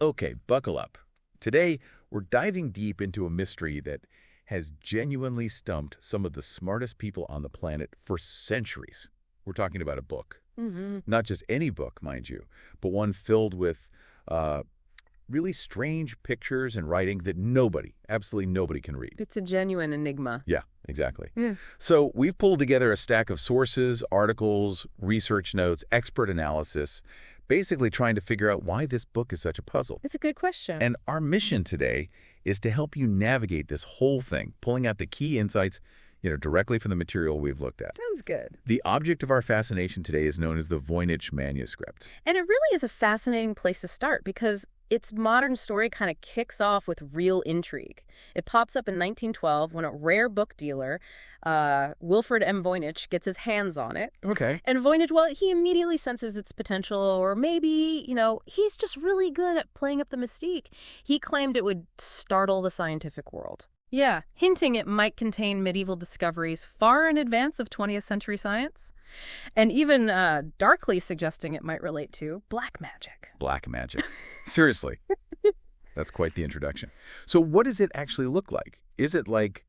Okay, buckle up. Today, we're diving deep into a mystery that has genuinely stumped some of the smartest people on the planet for centuries. We're talking about a book. Not just any book, mind you, but one filled with really strange pictures and writing that nobody, absolutely nobody can read. It's a genuine enigma. Yeah, exactly. Yeah. So we've pulled together a stack of sources, articles, research notes, expert analysis, basically trying to figure out why this book is such a puzzle. It's a good question. And our mission today is to help you navigate this whole thing, pulling out the key insights, directly from the material we've looked at. Sounds good. The object of our fascination today is known as the Voynich Manuscript. And it really is a fascinating place to start because its modern story kind of kicks off with real intrigue. It pops up in 1912 when a rare book dealer, Wilfred M. Voynich, gets his hands on it. Okay. And Voynich, well, he immediately senses its potential, or maybe, he's just really good at playing up the mystique. He claimed it would startle the scientific world. Yeah, hinting it might contain medieval discoveries far in advance of 20th century science. And even darkly suggesting it might relate to black magic. Black magic. Seriously. That's quite the introduction. So what does it actually look like? Is it like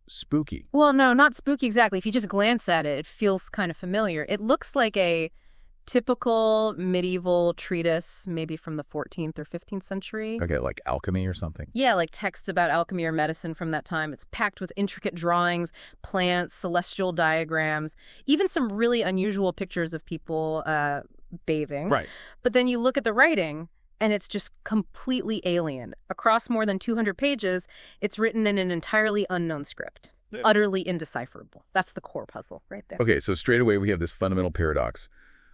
spooky? Well, no, not spooky exactly. If you just glance at it, it feels kind of familiar. It looks like a typical medieval treatise, maybe from the 14th or 15th century. Okay, like alchemy or something? Yeah, like texts about alchemy or medicine from that time. It's packed with intricate drawings, plants, celestial diagrams, even some really unusual pictures of people bathing. Right. But then you look at the writing, and it's just completely alien. Across more than 200 pages, it's written in an entirely unknown script. Yeah. Utterly indecipherable. That's the core puzzle right there. Okay, so straight away we have this fundamental paradox.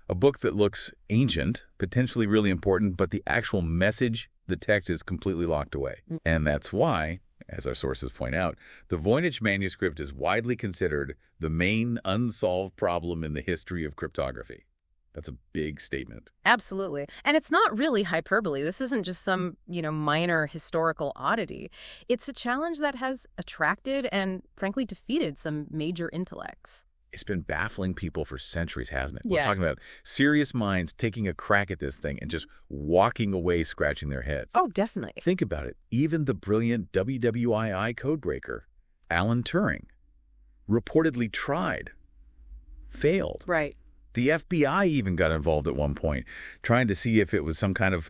A book that looks ancient, potentially really important, but the actual message, the text, is completely locked away. And that's why, as our sources point out, the Voynich Manuscript is widely considered the main unsolved problem in the history of cryptography. That's a big statement. Absolutely. And it's not really hyperbole. This isn't just some, minor historical oddity. It's a challenge that has attracted and, frankly, defeated some major intellects. It's been baffling people for centuries, hasn't it? Yeah. We're talking about serious minds taking a crack at this thing and just walking away scratching their heads. Oh, definitely. Think about it. Even the brilliant WWII codebreaker, Alan Turing, reportedly tried, failed. Right. The FBI even got involved at one point, trying to see if it was some kind of,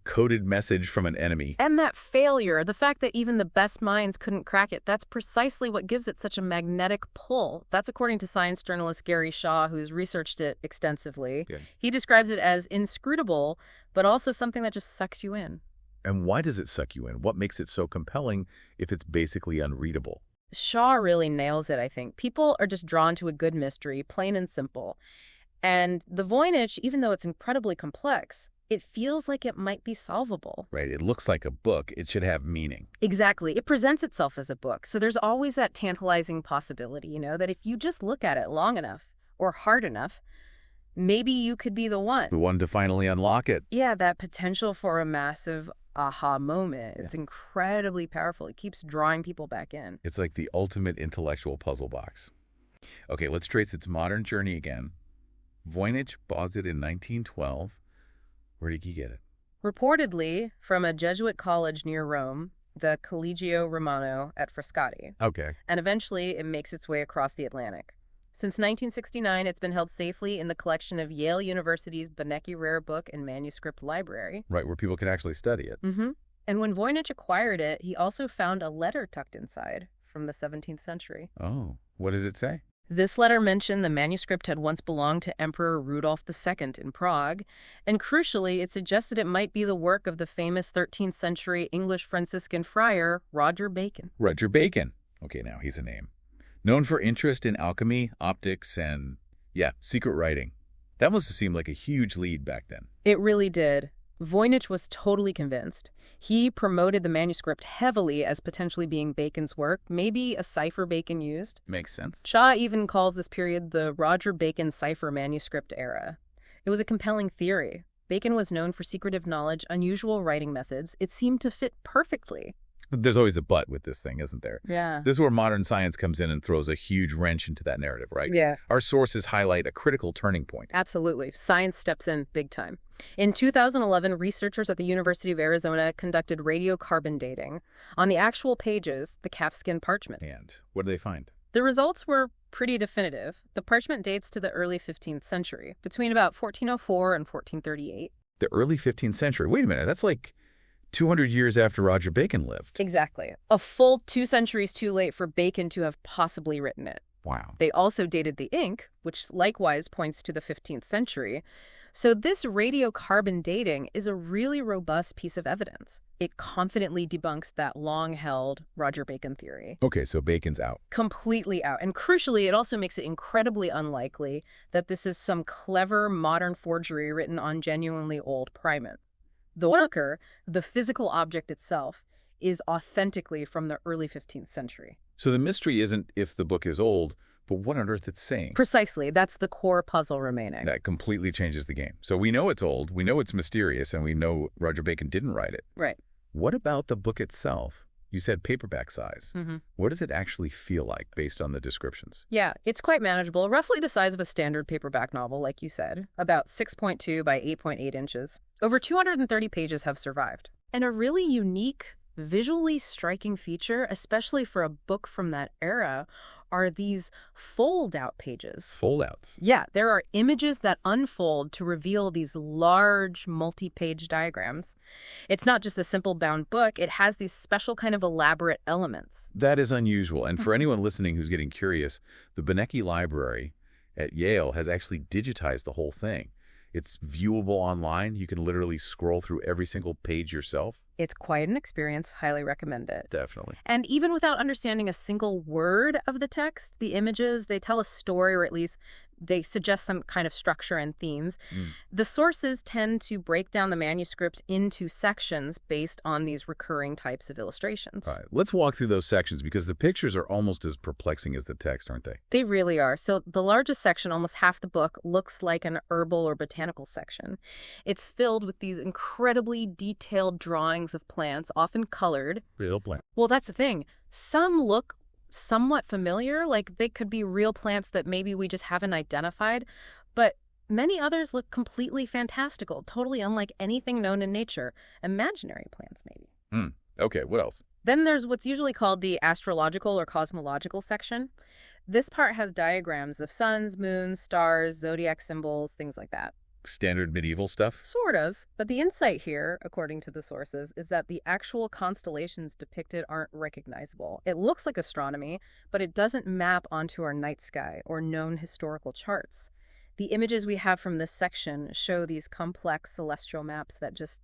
coded message from an enemy. And that failure, the fact that even the best minds couldn't crack it, that's precisely what gives it such a magnetic pull. That's according to science journalist Gary Shaw, who's researched it extensively. Okay. He describes it as inscrutable, but also something that just sucks you in. And why does it suck you in? What makes it so compelling if it's basically unreadable? Shaw really nails it, I think. People are just drawn to a good mystery, plain and simple. And the Voynich, even though it's incredibly complex, it feels like it might be solvable. Right. It looks like a book. It should have meaning. Exactly. It presents itself as a book. So there's always that tantalizing possibility, that if you just look at it long enough or hard enough, maybe you could be the one. The one to finally unlock it. Yeah, that potential for a massive aha moment. It's incredibly powerful. It keeps drawing people back in. It's like the ultimate intellectual puzzle box. Okay, let's trace its modern journey again. Voynich bought it in 1912. Where did he get it? Reportedly from a Jesuit college near Rome, the Collegio Romano at Frascati. Okay. And eventually it makes its way across the Atlantic. Since 1969, it's been held safely in the collection of Yale University's Beinecke Rare Book and Manuscript Library. Right, where people can actually study it. And when Voynich acquired it, he also found a letter tucked inside from the 17th century. Oh, what does it say? This letter mentioned the manuscript had once belonged to Emperor Rudolph II in Prague, and crucially, it suggested it might be the work of the famous 13th century English Franciscan friar Roger Bacon. Roger Bacon. Okay, now he's a name. Known for interest in alchemy, optics, and, secret writing. That must have seemed like a huge lead back then. It really did. Voynich was totally convinced. He promoted the manuscript heavily as potentially being Bacon's work, maybe a cipher Bacon used. Makes sense. Shaw even calls this period the Roger Bacon cipher manuscript era. It was a compelling theory. Bacon was known for secretive knowledge, unusual writing methods. It seemed to fit perfectly. There's always a but with this thing, isn't there? Yeah. This is where modern science comes in and throws a huge wrench into that narrative, right? Yeah. Our sources highlight a critical turning point. Absolutely. Science steps in big time. In 2011, researchers at the University of Arizona conducted radiocarbon dating on the actual pages, the calfskin parchment. And what do they find? The results were pretty definitive. The parchment dates to the early 15th century, between about 1404 and 1438. The early 15th century. Wait a minute, that's like 200 years after Roger Bacon lived. Exactly. A full 2 centuries too late for Bacon to have possibly written it. Wow. They also dated the ink, which likewise points to the 15th century. So this radiocarbon dating is a really robust piece of evidence. It confidently debunks that long-held Roger Bacon theory. Okay, so Bacon's out. Completely out. And crucially, it also makes it incredibly unlikely that this is some clever modern forgery written on genuinely old primate. The worker, the physical object itself, is authentically from the early 15th century. So the mystery isn't if the book is old, but what on earth it's saying. Precisely. That's the core puzzle remaining. That completely changes the game. So we know it's old, we know it's mysterious, and we know Roger Bacon didn't write it. Right. What about the book itself? You said paperback size. Mm-hmm. What does it actually feel like based on the descriptions? Yeah, it's quite manageable, roughly the size of a standard paperback novel, like you said, about 6.2 by 8.8 inches. Over 230 pages have survived. And a really unique, visually striking feature, especially for a book from that era, are these fold-out pages. Fold-outs? Yeah, there are images that unfold to reveal these large multi-page diagrams. It's not just a simple bound book, it has these special kind of elaborate elements. That is unusual. And for anyone listening who's getting curious, the Voynich Library at Yale has actually digitized the whole thing. It's viewable online. You can literally scroll through every single page yourself. It's quite an experience. Highly recommend it. Definitely. And even without understanding a single word of the text, the images, they tell a story, or at least they suggest some kind of structure and themes. The sources tend to break down the manuscript into sections based on these recurring types of illustrations. All right, let's walk through those sections because the pictures are almost as perplexing as the text, aren't they? They really are. So the largest section, almost half the book, looks like an herbal or botanical section. It's filled with these incredibly detailed drawings of plants, often colored. Real plant. Well, that's the thing. Some look somewhat familiar, like they could be real plants that maybe we just haven't identified, but many others look completely fantastical, totally unlike anything known in nature. Imaginary plants, maybe. Okay, what else? Then there's what's usually called the astrological or cosmological section. This part has diagrams of suns, moons, stars, zodiac symbols, things like that. Standard medieval stuff? Sort of, but the insight here, according to the sources, is that the actual constellations depicted aren't recognizable. It looks like astronomy, but it doesn't map onto our night sky or known historical charts. The images we have from this section show these complex celestial maps that just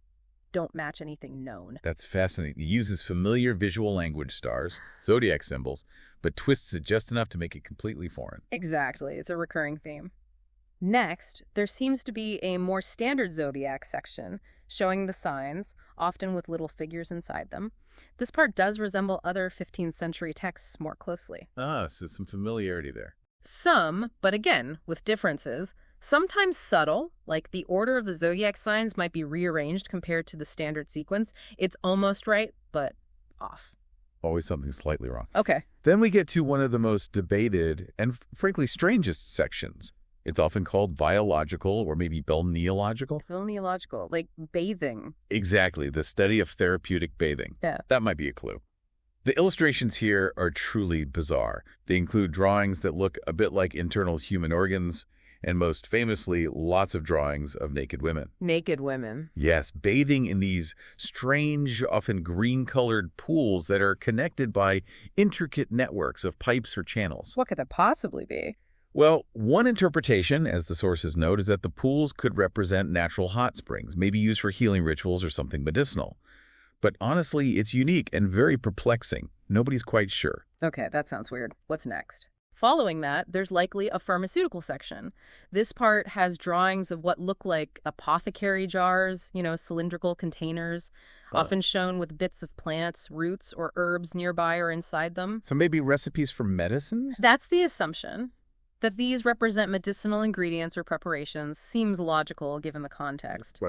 don't match anything known. That's fascinating. It uses familiar visual language, stars, zodiac symbols, but twists it just enough to make it completely foreign. Exactly. It's a recurring theme. Next, there seems to be a more standard zodiac section showing the signs, often with little figures inside them. This part does resemble other 15th century texts more closely. So some familiarity there. Some, but again, with differences, sometimes subtle, like the order of the zodiac signs might be rearranged compared to the standard sequence. It's almost right, but off. Always something slightly wrong. Okay. Then we get to one of the most debated and frankly strangest sections. It's often called biological or maybe balneological. Balneological, like bathing. Exactly, the study of therapeutic bathing. Yeah. That might be a clue. The illustrations here are truly bizarre. They include drawings that look a bit like internal human organs, and most famously, lots of drawings of naked women. Naked women. Yes, bathing in these strange, often green-colored pools that are connected by intricate networks of pipes or channels. What could that possibly be? Well, one interpretation, as the sources note, is that the pools could represent natural hot springs, maybe used for healing rituals or something medicinal. But honestly, it's unique and very perplexing. Nobody's quite sure. Okay, that sounds weird. What's next? Following that, there's likely a pharmaceutical section. This part has drawings of what look like apothecary jars, cylindrical containers, often shown with bits of plants, roots, or herbs nearby or inside them. So maybe recipes for medicines? That's the assumption. That these represent medicinal ingredients or preparations seems logical given the context.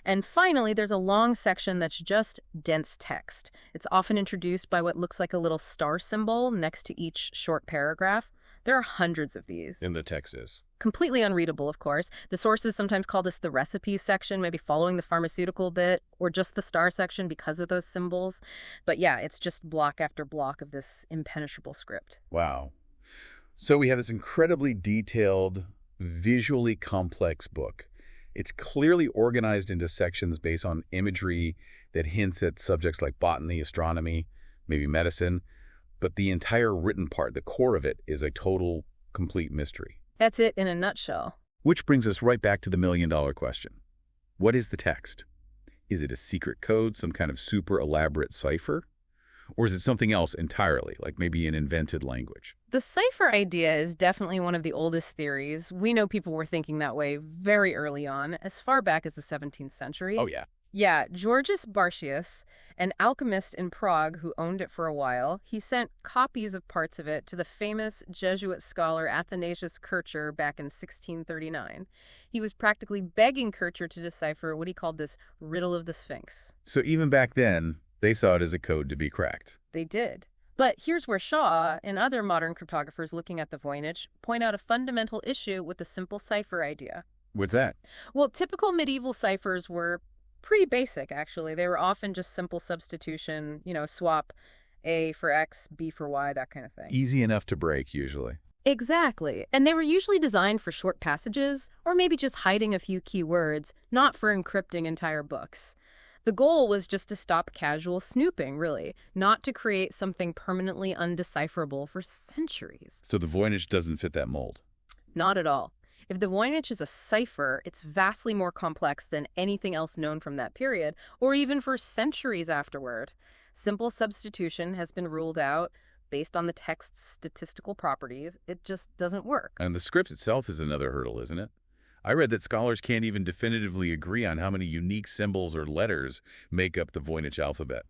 And finally, there's a long section that's just dense text. It's often introduced by what looks like a little star symbol next to each short paragraph. There are hundreds of these. In the text is. Completely unreadable, of course. The sources sometimes call this the recipes section, maybe following the pharmaceutical bit, or just the star section because of those symbols. But yeah, it's just block after block of this impenetrable script. Wow. So we have this incredibly detailed, visually complex book. It's clearly organized into sections based on imagery that hints at subjects like botany, astronomy, maybe medicine. But the entire written part, the core of it, is a total, complete mystery. That's it in a nutshell. Which brings us right back to the million-dollar question. What is the text? Is it a secret code, some kind of super elaborate cipher? Or is it something else entirely, like maybe an invented language? The cipher idea is definitely one of the oldest theories. We know people were thinking that way very early on, as far back as the 17th century. Oh, yeah. Yeah, Georgius Bartius, an alchemist in Prague who owned it for a while, he sent copies of parts of it to the famous Jesuit scholar Athanasius Kircher back in 1639. He was practically begging Kircher to decipher what he called this riddle of the Sphinx. So even back then, they saw it as a code to be cracked. They did. But here's where Shaw and other modern cryptographers looking at the Voynich point out a fundamental issue with the simple cipher idea. What's that? Well, typical medieval ciphers were pretty basic, actually. They were often just simple substitution, swap A for X, B for Y, that kind of thing. Easy enough to break, usually. Exactly. And they were usually designed for short passages, or maybe just hiding a few key words, not for encrypting entire books. The goal was just to stop casual snooping, really, not to create something permanently undecipherable for centuries. So the Voynich doesn't fit that mold? Not at all. If the Voynich is a cipher, it's vastly more complex than anything else known from that period, or even for centuries afterward. Simple substitution has been ruled out based on the text's statistical properties. It just doesn't work. And the script itself is another hurdle, isn't it? I read that scholars can't even definitively agree on how many unique symbols or letters make up the Voynich alphabet.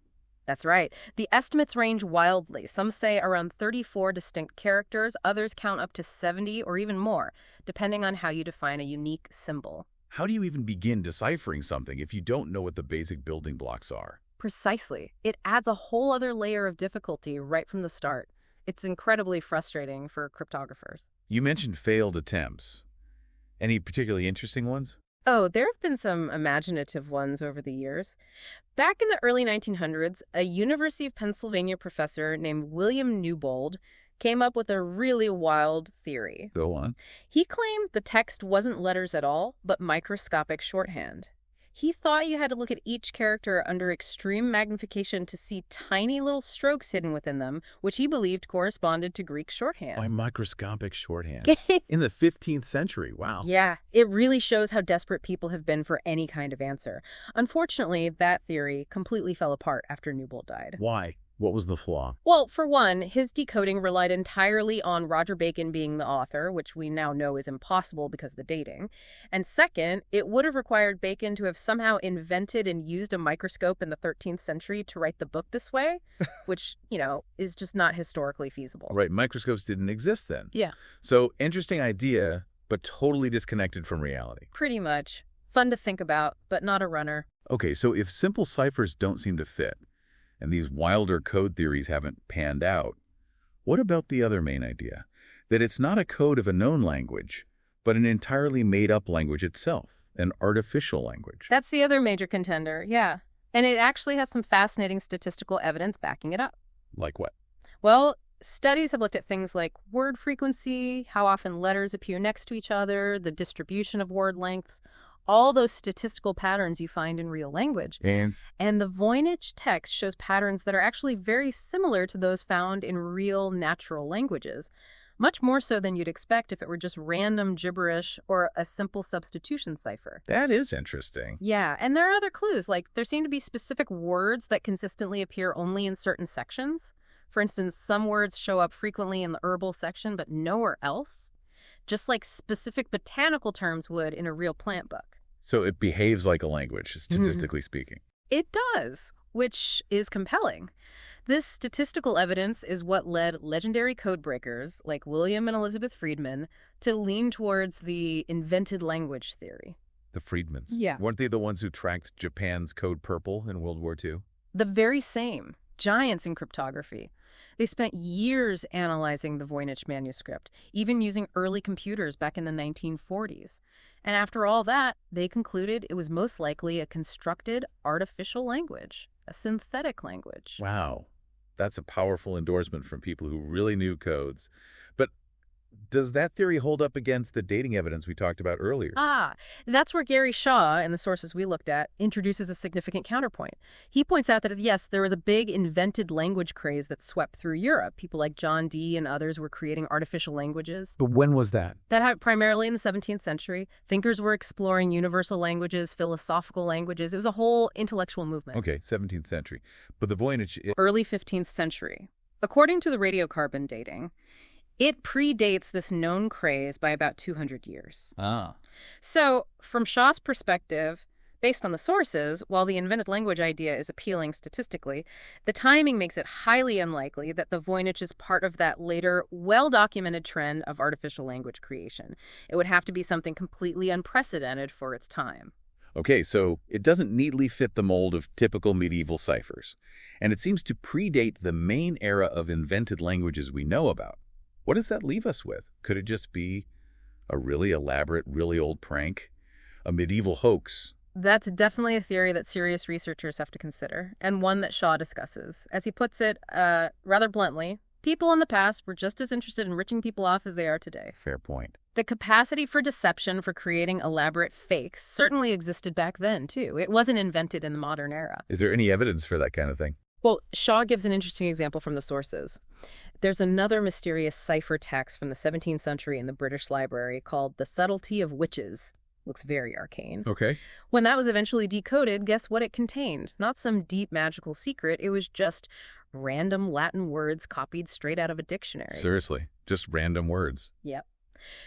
That's right. The estimates range wildly. Some say around 34 distinct characters. Others count up to 70 or even more, depending on how you define a unique symbol. How do you even begin deciphering something if you don't know what the basic building blocks are? Precisely. It adds a whole other layer of difficulty right from the start. It's incredibly frustrating for cryptographers. You mentioned failed attempts. Any particularly interesting ones? Oh, there have been some imaginative ones over the years. Back in the early 1900s, a University of Pennsylvania professor named William Newbold came up with a really wild theory. Go on. He claimed the text wasn't letters at all, but microscopic shorthand. He thought you had to look at each character under extreme magnification to see tiny little strokes hidden within them, which he believed corresponded to Greek shorthand. By microscopic shorthand. In the 15th century, wow. Yeah, it really shows how desperate people have been for any kind of answer. Unfortunately, that theory completely fell apart after Newbold died. Why? What was the flaw? Well, for one, his decoding relied entirely on Roger Bacon being the author, which we now know is impossible because of the dating. And second, it would have required Bacon to have somehow invented and used a microscope in the 13th century to write the book this way, which, is just not historically feasible. Right, microscopes didn't exist then. Yeah. So, interesting idea, but totally disconnected from reality. Pretty much. Fun to think about, but not a runner. Okay, so if simple ciphers don't seem to fit, and these wilder code theories haven't panned out, what about the other main idea? That it's not a code of a known language, but an entirely made-up language itself, an artificial language. That's the other major contender, yeah. And it actually has some fascinating statistical evidence backing it up. Like what? Well, studies have looked at things like word frequency, how often letters appear next to each other, the distribution of word lengths, all those statistical patterns you find in real language. And the Voynich text shows patterns that are actually very similar to those found in real natural languages, much more so than you'd expect if it were just random gibberish or a simple substitution cipher. that is interesting. Yeah, and there are other clues, like there seem to be specific words that consistently appear only in certain sections. For instance, some words show up frequently in the herbal section, but nowhere else, just like specific botanical terms would in a real plant book. So it behaves like a language, statistically speaking. It does. which is compelling. This statistical evidence is what led legendary codebreakers like William and Elizabeth Friedman to lean towards the invented language theory. The Friedmans. Yeah. Weren't they the ones who tracked Japan's Code Purple in World War II? The very same. Giants in cryptography. They spent years analyzing the Voynich Manuscript, even using early computers back in the 1940s. And after all that, they concluded it was most likely a constructed artificial language, a synthetic language. Wow. That's a powerful endorsement from people who really knew codes. But does that theory hold up against the dating evidence we talked about earlier? That's where Gary Shaw, in the sources we looked at, introduces a significant counterpoint. He points out that, yes, there was a big invented language craze that swept through Europe. People like John Dee and others were creating artificial languages. But when was that? That happened primarily in the 17th century. Thinkers were exploring universal languages, philosophical languages. It was a whole intellectual movement. Okay, 17th century. But the Voynich... Early 15th century. According to the radiocarbon dating, it predates this known craze by about 200 years. So, from Shaw's perspective, based on the sources, while the invented language idea is appealing statistically, the timing makes it highly unlikely that the Voynich is part of that later, well-documented trend of artificial language creation. It would have to be something completely unprecedented for its time. Okay, so it doesn't neatly fit the mold of typical medieval ciphers, and it seems to predate the main era of invented languages we know about. What does that leave us with? Could it just be a really elaborate, really old prank? A medieval hoax? That's definitely a theory that serious researchers have to consider, and one that Shaw discusses. As he puts it, rather bluntly, people in the past were just as interested in ripping people off as they are today. Fair point. The capacity for deception, for creating elaborate fakes, certainly existed back then, too. It wasn't invented in the modern era. Is there any evidence for that kind of thing? Well, Shaw gives an interesting example from the sources. There's another mysterious cipher text from the 17th century in the British Library called The Subtlety of Witches. Looks very arcane. Okay. When that was eventually decoded, guess what it contained? Not some deep magical secret. It was just random Latin words copied straight out of a dictionary. Seriously, just random words. Yep.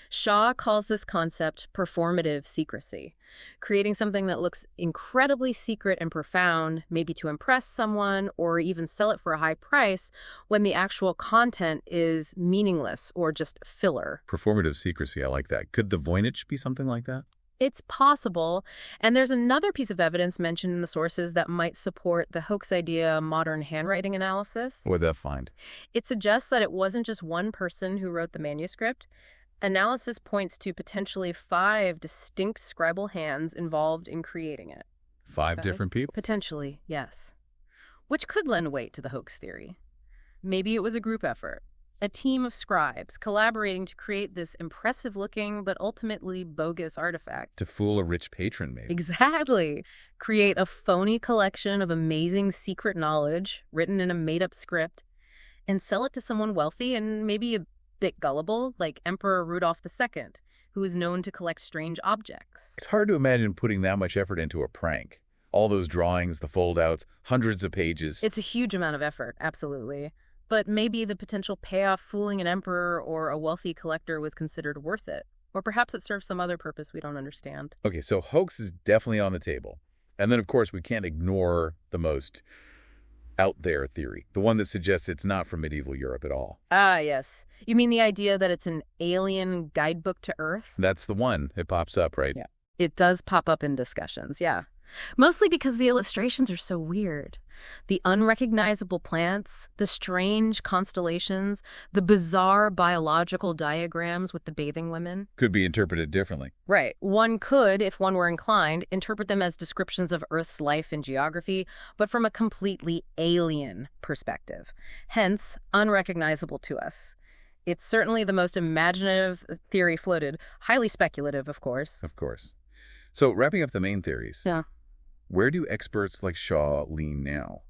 Shaw calls this concept performative secrecy, creating something that looks incredibly secret and profound, maybe to impress someone or even sell it for a high price, when the actual content is meaningless or just filler. Performative secrecy, I like that. Could the Voynich be something like that? It's possible, and there's another piece of evidence mentioned in the sources that might support the hoax idea modern handwriting analysis. What'd that find? It suggests that it wasn't just one person who wrote the manuscript. Analysis points to potentially 5 distinct scribal hands involved in creating it. 5 different people? Potentially, yes. Which could lend weight to the hoax theory. Maybe it was a group effort, a team of scribes collaborating to create this impressive-looking but ultimately bogus artifact. To fool a rich patron, maybe. Exactly. Create a phony collection of amazing secret knowledge written in a made-up script and sell it to someone wealthy and maybe a bit gullible, like Emperor Rudolph II, who is known to collect strange objects. It's hard to imagine putting that much effort into a prank. All those drawings, the foldouts, hundreds of pages. It's a huge amount of effort, absolutely. But maybe the potential payoff fooling an emperor or a wealthy collector was considered worth it. Or perhaps it serves some other purpose we don't understand. Okay, so hoax is definitely on the table. And then, of course, we can't ignore the most out there theory, the one that suggests it's not from medieval Europe at all. Ah, yes. You mean the idea that it's an alien guidebook to Earth? That's the one. It pops up, right? Yeah. It does pop up in discussions, yeah. Mostly because the illustrations are so weird. The unrecognizable plants, the strange constellations, the bizarre biological diagrams with the bathing women. Could be interpreted differently. Right. One could, if one were inclined, interpret them as descriptions of Earth's life and geography, but from a completely alien perspective. Hence, unrecognizable to us. It's certainly the most imaginative theory floated, highly speculative, of course. Of course. So, wrapping up the main theories. Yeah. Where do experts like Shaw lean now?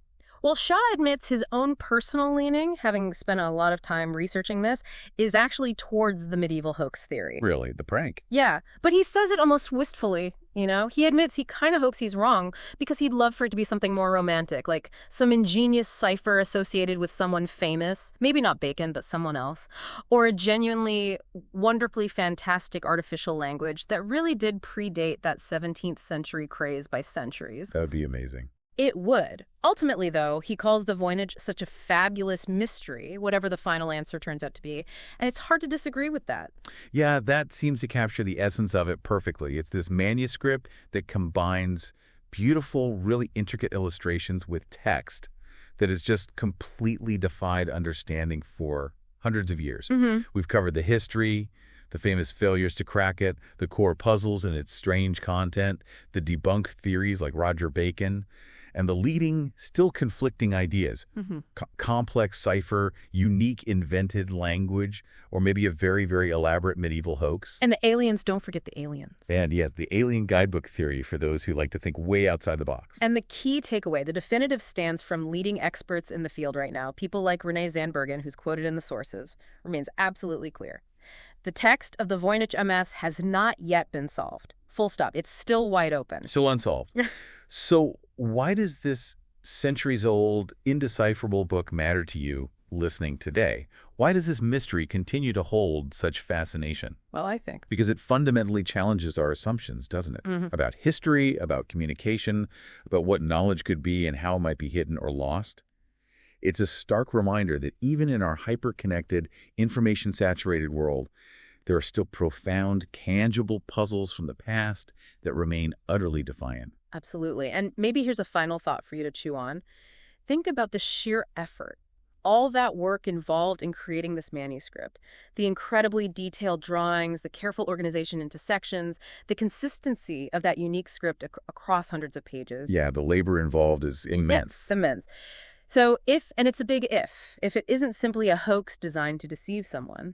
Well, Shaw admits his own personal leaning, having spent a lot of time researching this, is actually towards the medieval hoax theory. Really? The prank? Yeah, but he says it almost wistfully, you know? He admits he kind of hopes he's wrong because he'd love for it to be something more romantic, like some ingenious cipher associated with someone famous, maybe not Bacon, but someone else, or a genuinely, wonderfully fantastic artificial language that really did predate that 17th century craze by centuries. That would be amazing. It would. Ultimately, though, he calls the Voynich such a fabulous mystery, whatever the final answer turns out to be, and it's hard to disagree with that. Yeah, that seems to capture the essence of it perfectly. It's this manuscript that combines beautiful, really intricate illustrations with text that has just completely defied understanding for hundreds of years. We've covered the history, the famous failures to crack it, the core puzzles and its strange content, the debunked theories like Roger Bacon, and the leading, still conflicting ideas. Complex cipher, unique invented language, or maybe a very, very elaborate medieval hoax. And the aliens, don't forget the aliens. And yes, the alien guidebook theory for those who like to think way outside the box. And the key takeaway, the definitive stance from leading experts in the field right now, people like Renee Zandbergen, who's quoted in the sources, remains absolutely clear. The text of the Voynich MS has not yet been solved. Full stop. It's still wide open. Still unsolved. So why does this centuries-old, indecipherable book matter to you listening today? Why does this mystery continue to hold such fascination? Well, I think Because it fundamentally challenges our assumptions, doesn't it? About history, about communication, about what knowledge could be and how it might be hidden or lost. It's a stark reminder that even in our hyper-connected, information-saturated world, there are still profound, tangible puzzles from the past that remain utterly defiant. Absolutely. And maybe here's a final thought for you to chew on. Think about the sheer effort, all that work involved in creating this manuscript, the incredibly detailed drawings, the careful organization into sections, the consistency of that unique script across hundreds of pages. Yeah, the labor involved is immense. Yes, immense. So and it's a big if it isn't simply a hoax designed to deceive someone,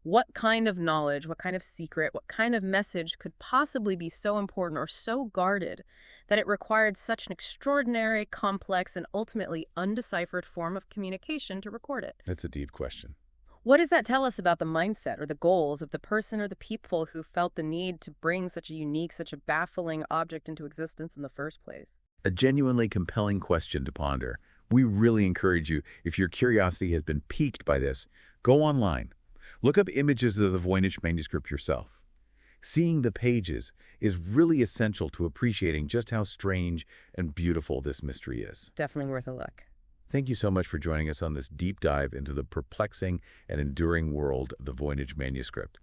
what kind of knowledge, what kind of secret, what kind of message could possibly be so important or so guarded that it required such an extraordinary, complex, and ultimately undeciphered form of communication to record it? That's a deep question. What does that tell us about the mindset or the goals of the person or the people who felt the need to bring such a unique, such a baffling object into existence in the first place? A genuinely compelling question to ponder. We really encourage you, if your curiosity has been piqued by this, go online. Look up images of the Voynich manuscript yourself. Seeing the pages is really essential to appreciating just how strange and beautiful this mystery is. Definitely worth a look. Thank you so much for joining us on this deep dive into the perplexing and enduring world of the Voynich manuscript.